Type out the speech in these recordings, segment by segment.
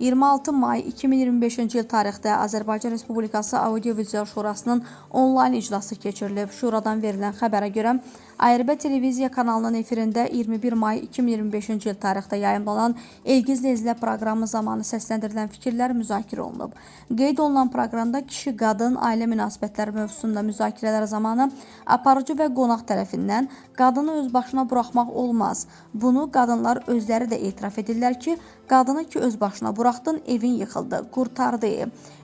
26 may 2025-ci il tarixdə Azərbaycan Respublikası Audio-Vizual Şurasının onlayn iclası keçirilib. Şuradan verilən xəbərə görə ARB televiziya kanalının efirində 21 may 2025-ci il tarixdə yayımlanan Elgizlə İzlə proqramı zamanı səsləndirilən fikirlər müzakirə olunub. Qeyd olunan proqramda kişi-qadın ailə münasibətləri mövzusunda müzakirələr zamanı aparıcı və qonaq tərəfindən qadını öz başına buraxmaq olmaz. Bunu qadınlar özləri də etiraf edirlər ki, qadını ki öz başına buraxdın, evin yıxıldı, qurtardı.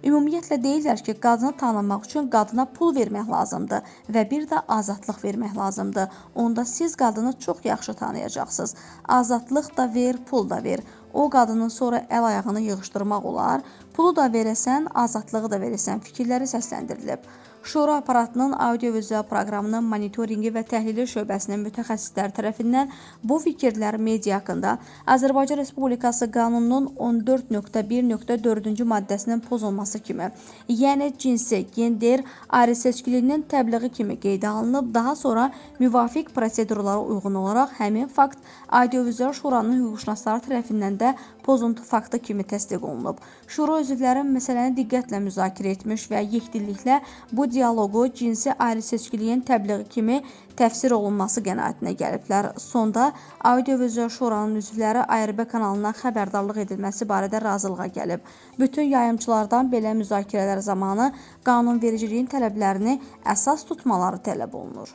Ümumiyyətlə deyirlər ki, qadını tanımaq üçün qadına pul vermək lazımdır və bir də azadlıq vermək lazımdır. Onda siz qadını çox yaxşı tanıyacaqsınız. Azadlıq da ver, pul da ver. O qadının sonra əl ayağını yığışdırmaq olar. Pulu da verəsən, azadlığı da verəsən fikirləri səsləndirilib. Şura aparatının audio-vizual proqramının monitoringi və təhlili şöbəsinin mütəxəssisləri tərəfindən bu fikirlər media haqqında Azərbaycan Respublikası Qanununun 14.1.4-cü maddəsinin pozulması kimi, yəni cinsi, gender, ayrı seçkiliyinin təbliği kimi qeydə alınıb, daha sonra müvafiq prosedurlara uyğun olaraq həmin fakt audio-vizual şuranın hüquqşünasları tərəfindən də pozuntu faktı kimi təsdiq olunub. Şura üzvləri məsələni diqqətlə müzakirə etmiş və yekdilliklə bu dialoqu cinsi ayrı seçkiliyin təbliği kimi təfsir olunması qənaətinə gəliblər. Sonda audio-vizual şuranın üzvləri ARB kanalına xəbərdarlıq edilməsi barədə razılığa gəlib. Bütün yayımçılardan belə müzakirələr zamanı qanunvericiliyin tələblərini əsas tutmaları tələb olunur.